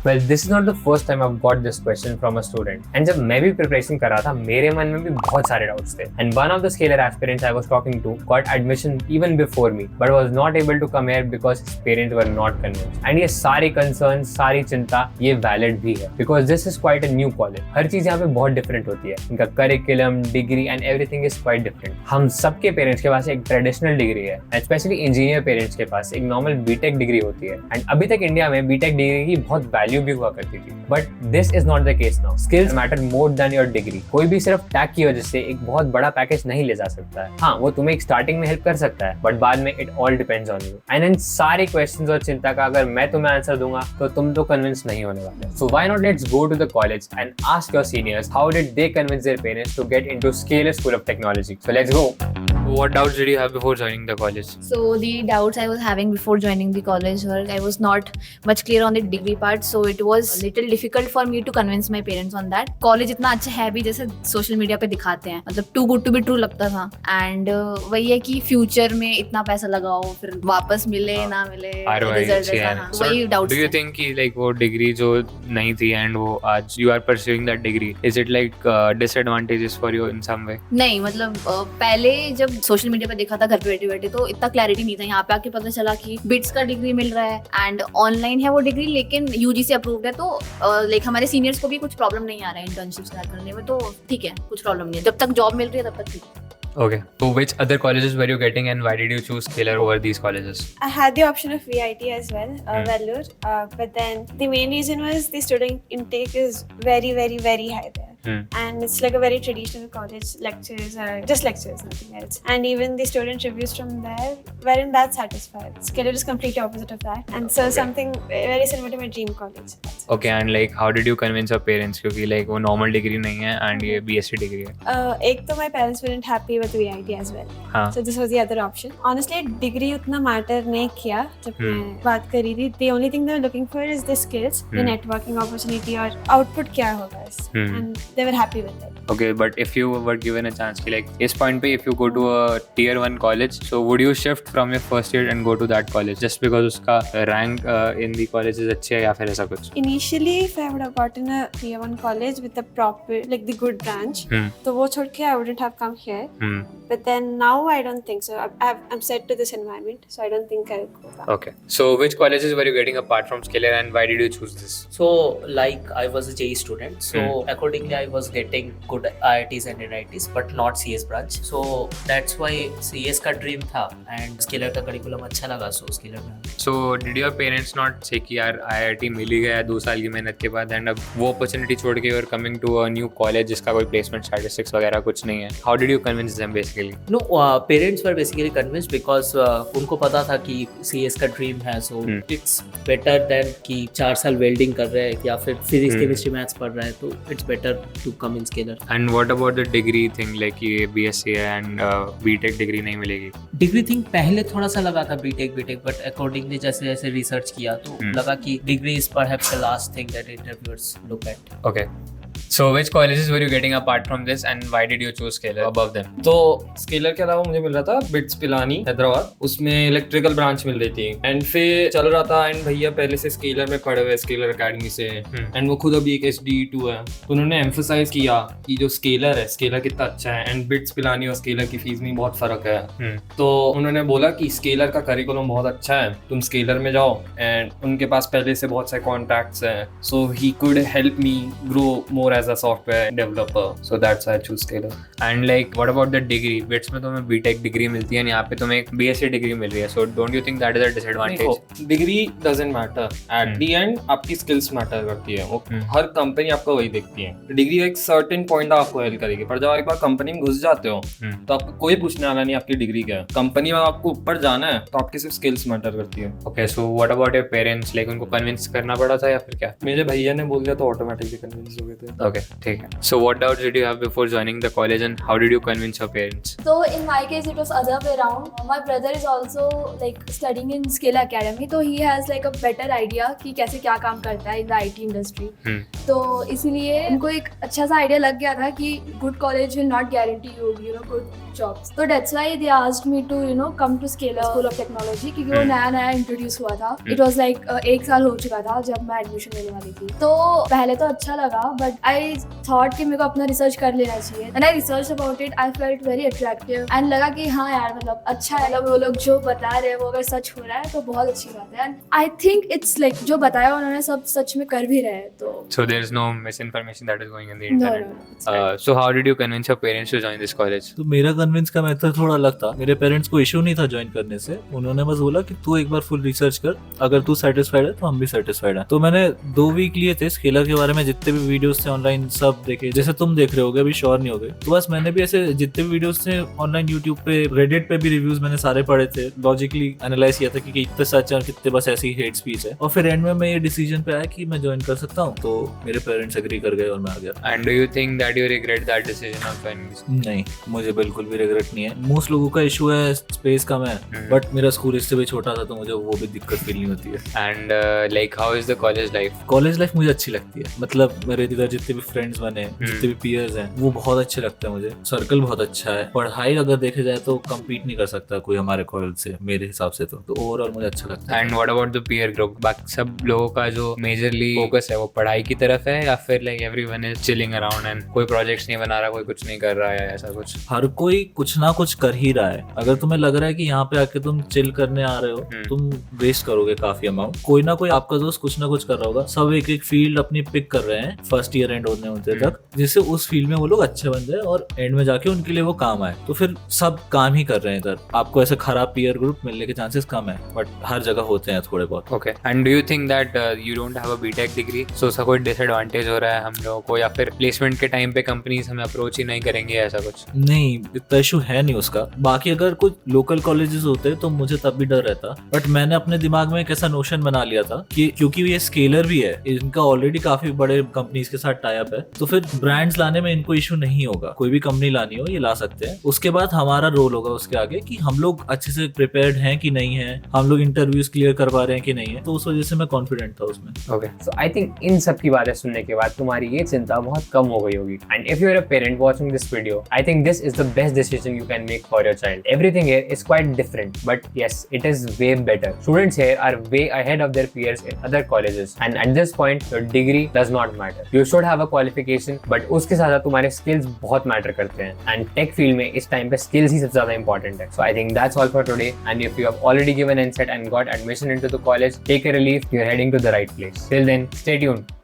Well, this is not the first time I've got this question from a student. And जब मैं भी preparation कर रहा था, मेरे मन में भी बहुत सारे doubts थे. And one of the scalar aspirants I was talking to got admission even before me, but was not able to come here because his parents were not convinced. And ये सारी concerns, सारी चिंता ये valid भी है, because this is quite a new college. हर चीज यहाँ पे बहुत different होती है. इनका curriculum, degree and everything is quite different. हम सबके parents के पास एक traditional degree है, especially engineer parents के पास एक normal B.Tech degree होती है. And अभी तक इंडिया में B.Tech degree की बहुत value भी हुआ करती थी, but this is not the case now. Skills matter more than your degree. कोई भी सिर्फ टैग की वजह से एक बहुत बड़ा पैकेज नहीं ले जा सकता है. हाँ, वो तुम्हें एक स्टार्टिंग में हेल्प कर सकता है, बट बाद में it all depends on you. And in सारे क्वेश्चंस और चिंता का अगर मैं तुम्हें आंसर दूंगा तो तुम तो कन्विंस नहीं होने वाले. So why not let's go to the college and ask your seniors how did they convince their parents to get into Scaler School of Technology. So let's go. What doubts did you have before joining the college? So the doubts I was having before joining the college were I was not much clear on the degree part, so it was a little difficult for me to convince my parents on that. College इतना अच्छा है भी जैसे social media पे दिखाते हैं, मतलब too good to be true लगता था. And वही है कि फ्यूचर में इतना पैसा लगाओ फिर वापस मिले ना मिले रिजल्ट ऐसा. वही डाउट्स. Do you think कि like वो डिग्री जो नहीं थी and वो आज you are pursuing that degree, is it like disadvantages for you in some way? नहीं, मतलब पहले जब सोशल मीडिया पे देखा था घर पे बैठे बैठे तो इतना क्लैरिटी नहीं था. यहाँ पे आके पता चला कि बिट्स का डिग्री मिल रहा है एंड ऑनलाइन है वो डिग्री, लेकिन यूजी से अप्रूव्ड है. तो लाइक हमारे सीनियर्स को भी कुछ प्रॉब्लम नहीं आ रहा है इंटर्नशिप स्टार्ट करने में, तो ठीक है, कुछ प्रॉब्लम नहीं है. जब तक जॉब मिल रही है तब तक ठीक है. Okay. So which other colleges were you getting and why did you choose Scalar over these colleges? I had the option of VIT as well, Vellore, but then the main reason was the student intake is very, very, very high there. And it's like a very traditional college. Lectures are just lectures, nothing else. And even the student reviews from there weren't that satisfied. Scalar is completely opposite of that. And so something very similar to my dream college. Okay, and like how did you convince your parents? क्योंकि like वो normal degree नहीं है and ये BSc degree है. एक तो my parents weren't happy with VIT as well. So this was the other option. Honestly, degree उतना matter नहीं किया जब मैं बात करी थी. The only thing they were looking for is the skills, the networking opportunity और output क्या होगा. And they were happy with it. Okay, but if you were given a chance, like इस point पे if you go to a tier 1 college, so would you shift from your first year and go to that college just because उसका rank in the college is अच्छे है या फिर ऐसा कुछ? Initially, if I would have gotten a tier 1 college with the proper, like the good branch, तो वो छोड़ के I wouldn't have come here. But then now I don't think so. I'm set to this environment, so I don't think I'll go back. Okay. So which colleges were you getting apart from Scalar and why did you choose this? So like I was a JEE student, so accordingly I was getting good IITs and NITs but not CS branch. So that's why CS का dream था and Scalar का curriculum अच्छा लगा, so Scalar में. So did your parents not say कि यार IIT मिल ही गया 2 साल की मेहनत के बाद and अब वो opportunity छोड़ के you're coming to a new college जिसका कोई placement statistics वगैरह कुछ नहीं है? How did you convince them basically? No, parents were basically convinced because उनको पता था कि CS का dream है, so it's better than कि 4 साल welding कर रहे हैं या फिर physics, chemistry, maths पढ़ रहा है, तो it's better to come in Scalar. And what about the degree thing, like ये BSc है and B.Tech degree नहीं मिलेगी? डिग्री थिंग पहले थोड़ा सा लगा था बीटेक, बट अकॉर्डिंगली जैसे जैसे रिसर्च किया तो लगा कि degree is perhaps the last thing that interviewers look at. Okay. So which colleges were you getting apart from this and why did you choose Scalar above them? तो scalar के अलावा मुझे मिल रहा था बिट्स पिलानी हैदराबाद, उसमें इलेक्ट्रिकल ब्रांच मिल रही थी and फिर चल रहा था. एंड भैया पहले से स्केलर में पढ़े हुए स्केलर एकेडमी से एंड वो खुद अभी एक SDE2 है, तो उन्होंने एम्फोसाइज किया कि जो स्केलर है स्केलर कितना अच्छा है एंड बिट्स पिलानी और स्केलर की फीस में बहुत फर्क है. तो उन्होंने बोला कि स्केलर का करिकुलम बहुत अच्छा है, तुम स्केलर में जाओ. एंड उनके पास पहले से बहुत सारे कॉन्टैक्ट्स हैं, so he could help me grow more as a software developer, so that's why I choose Scalar. And like what about the degree? BITS में तुम्हें B.Tech degree मिलती है, यहाँ पे तुम्हें एक BSc degree मिल रही है, so don't you think that is a disadvantage? Degree doesn't matter. At the end आपकी स्किल्स मैटर करती है. वो हर कंपनी आपको वही देखती है. डिग्री एक सर्टेन पॉइंट आपको हेल्प करेगी, पर जब एक बार कंपनी में घुस जाते हो तो आपको कोई पूछने वाला नहीं आपकी डिग्री क्या है. कंपनी में आपको ऊपर जाना है तो आपकी सिर्फ स्किल्स मैटर करती है. Okay, so what about your parents? Like उनको कन्विंस करना पड़ा था या फिर क्या? मेरे भैया ने बोल दिया तो ऑटोमेटिकली कन्विंस हो गए थे. Okay, ठीक है. So what doubts did you have before joining the college and how did you convince your parents? So in my case, it was other way around. My brother is also like studying in Scale Academy, so he has like a better idea कि कैसे क्या काम करता है in the IT industry. तो इसीलिए उनको एक अच्छा सा आइडिया लग गया था कि good college will not guarantee you good jobs. So that's why they asked me to come to Scale School of Technology क्योंकि वो नया इंट्रोड्यूस हुआ था. It was like 1 साल हो चुका था जब मैं एडमिशन लेने वाली थी. तो पहले तो अच्छा लगा बट आई थॉट कि मेरे को अपना रिसर्च कर लेना चाहिए. And I research about it. I felt very attractive and लगा कि हाँ यार मतलब अच्छा है. वो लोग जो बता रहे हैं वो अगर सच हो रहा है तो बहुत अच्छी बात है. And I think it's like जो बताया उन्होंने सब सच में कर भी रहे हैं. तो So there is no misinformation that is going in the internet. No. So how did you convince your parents to join this college? तो मेरा कन्विंस का मेथड थोड़ा अलग था. मेरे पेरेंट्स को इशू नहीं था ज्वाइन करने से. उन्होंने बस बोला कि तू एक बार फुल रिसर्च कर, अगर तू सेटिस्फाइड है तो हम भी सेटिस्फाइड है. तो मैंने 2 वीक लिए थे स्केलर के बारे में. जितने भी वीडियोस थे ऑनलाइन सब देखे, जैसे तुम देख रहे होगे, अभी श्योर नहीं हो गए. तो बस मैंने भी ऐसे जितने भी वीडियोस थे ऑनलाइन यूट्यूब पे, रेडिट पे भी रिव्यूज मैंने सारे पढ़े थे. लॉजिकली एनालाइज किया था कि कितने सच है और कितने बस ऐसी हेट स्पीच है. और फिर एंड में मैं ये डिसीजन पे आया कि मैं ज्वाइन कर सकता हूँ. तो मेरे पेरेंट्स एग्री कर गए और मैं आ गया. And do you think that you regret that decision of joining this? नहीं, मुझे बिल्कुल भी रिग्रेट नहीं है. मोस्ट लोगों का इशू है स्पेस कम है, बट मेरा स्कूल इससे भी छोटा था तो मुझे वो भी दिक्कत फील नहीं होती है. And like how is the college life? College life मुझे अच्छी लगती है. मतलब मेरे इधर जितने भी फ्रेंड्स बने, जितने भी पीयर्स हैं, वो बहुत अच्छे लगते हैं मुझे. सर्कल बहुत अच्छा है. पढ़ाई अगर देखे जाए तो कम्पीट नहीं कर सकता कोई हमारे कॉलेज से मेरे हिसाब से. तो ओवरऑल मुझे अच्छा लगता है. And what about the peer group? बाकी सब लोगों का जो मेजरली फोकस है वो पढ़ाई की तरफ है या फिर like everyone is chilling around and कोई प्रोजेक्ट्स नहीं बना रहा, कोई कुछ नहीं कर रहा है, ऐसा कुछ? हर कोई कुछ ना कुछ कर ही रहा है. अगर तुम्हें लग रहा है कि यहाँ पे आके तुम चिल करने आ रहे हो, तुम वेस्ट करोगे काफी अमाउंट. कोई ना कोई आपका दोस्त कुछ ना कुछ कर रहा होगा. सब एक एक फील्ड अपनी पिक कर रहे हैं फर्स्ट ईयर एंड होने तक, जिससे उस फील्ड में वो लोग अच्छे बन जाए और एंड में जाके उनके लिए वो काम आए. तो फिर सब काम ही कर रहे हैं इधर. आपको ऐसे खराब पीयर ग्रुप मिलने के चांसेस कम है, बट हर जगह होते हैं थोड़े बहुत. Okay. And do you think that you don't have a BTech degree? So उसका कोई डिसएडवांटेज हो रहा है हम लोगों को, या फिर प्लेसमेंट के टाइम पे कंपनीज हमें अप्रोच ही नहीं करेंगे, ऐसा कुछ? नहीं, इतना इशू है नहीं उसका. बाकी अगर कुछ लोकल कॉलेजेस होते तो मुझे तब भी डर रहता. बट मैंने अपने दिमाग में एक ऐसा नोशन बना लिया था कि क्योंकि ये स्केलर भी है, इनका ऑलरेडी काफी बड़े कंपनीज के साथ टाई अप है, तो फिर ब्रांड्स लाने में इनको इशू नहीं होगा. कोई भी कंपनी लानी हो ये ला सकते हैं. उसके बाद हमारा रोल होगा उसके आगे कि हम लोग अच्छे से प्रिपेयर्ड हैं कि नहीं है, हम लोग इंटरव्यूज क्लियर करवा रहे हैं कि नहीं है. तो उस वजह से मैं कॉन्फिडेंट था उसमें. Okay. So I think इन सब की बातें सुनने के बाद तुम्हारी ये चिंता बहुत कम हो गई होगी. And if you're a parent watching this video, I think this is the best decision you can make for your child. Everything here is quite different, but yes, it is way better. Students here are way ahead of their peers in other colleges, and at this point, your degree does not matter. You should have a qualification, but उसके साथ तुम्हारे skills बहुत matter करते हैं. And tech field में इस time पे skills ही सबसे ज़्यादा important है. So I think that's all for today. And if you have already given NCET and got admission into the college, take a relief. You're heading to the right place. Till then, stay tuned.